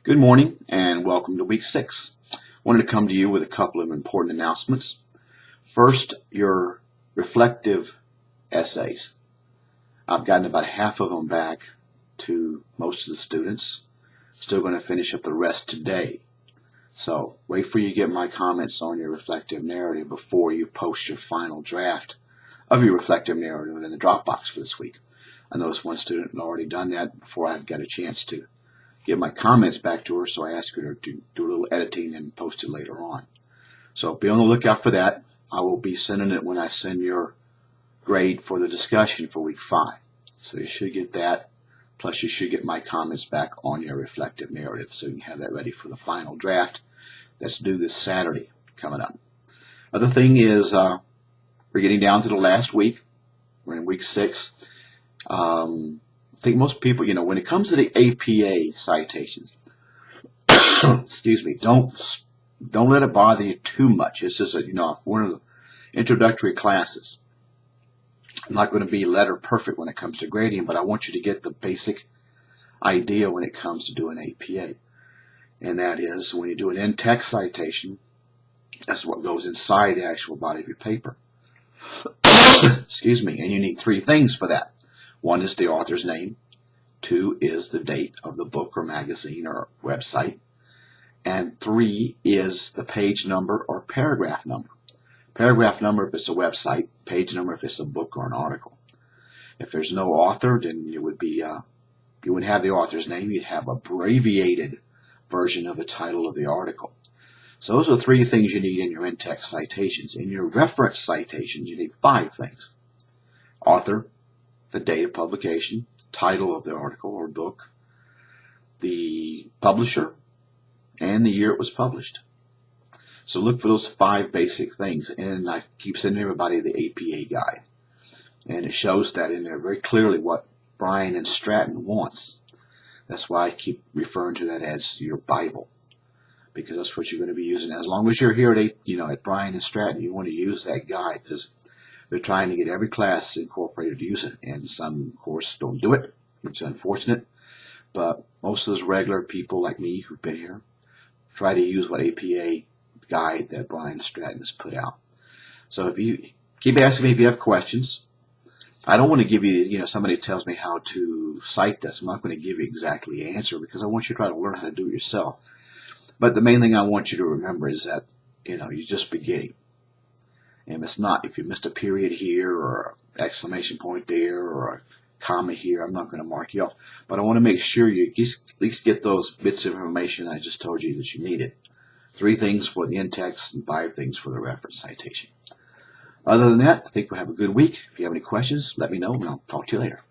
Good morning and welcome to week 6. I wanted to come to you with a couple of important announcements. First, your reflective essays. I've gotten about half of them back to most of the students. Still going to finish up the rest today. So wait for you to get my comments on your reflective narrative before you post your final draft of your reflective narrative in the Dropbox for this week. I noticed one student had already done that before I got a chance to get my comments back to her, so I asked her to do a little editing and post it later on. So be on the lookout for that. I will be sending it when I send your grade for the discussion for week 5. So you should get that, plus you should get my comments back on your reflective narrative, so you can have that ready for the final draft that's due this Saturday coming up. Other thing is we're getting down to the last week. We're in week 6. I think most people, when it comes to the APA citations, excuse me, don't let it bother you too much. It's just one of the introductory classes. I'm not going to be letter perfect when it comes to grading, but I want you to get the basic idea when it comes to doing APA. And that is, when you do an in-text citation, that's what goes inside the actual body of your paper. Excuse me, and you need 3 things for that. 1 is the author's name. 2 is the date of the book or magazine or website. And 3 is the page number or paragraph number. Paragraph number if it's a website, page number if it's a book or an article. If there's no author, then you wouldn't have the author's name. You'd have an abbreviated version of the title of the article. So those are 3 things you need in your in-text citations. In your reference citations, you need 5 things. Author, the date of publication, title of the article or book, the publisher, and the year it was published. So look for those 5 basic things, and I keep sending everybody the APA guide. And it shows that in there very clearly what Bryan and Stratton wants. That's why I keep referring to that as your Bible, because that's what you're going to be using. As long as you're here at Bryan and Stratton, you want to use that guide, because they're trying to get every class incorporated to use it, and some, of course, don't do it, which is unfortunate. But most of those regular people like me who've been here try to use what APA guide that Bryan Stratton has put out. So if you keep asking me if you have questions, I don't want to give you, somebody tells me how to cite this. I'm not going to give you exactly the answer, because I want you to try to learn how to do it yourself. But the main thing I want you to remember is that, you're just beginning. And if you missed a period here or an exclamation point there or a comma here, I'm not going to mark you off. But I want to make sure you at least get those bits of information I just told you that you needed. 3 things for the in-text and 5 things for the reference citation. Other than that, I think we'll have a good week. If you have any questions, let me know, and I'll talk to you later.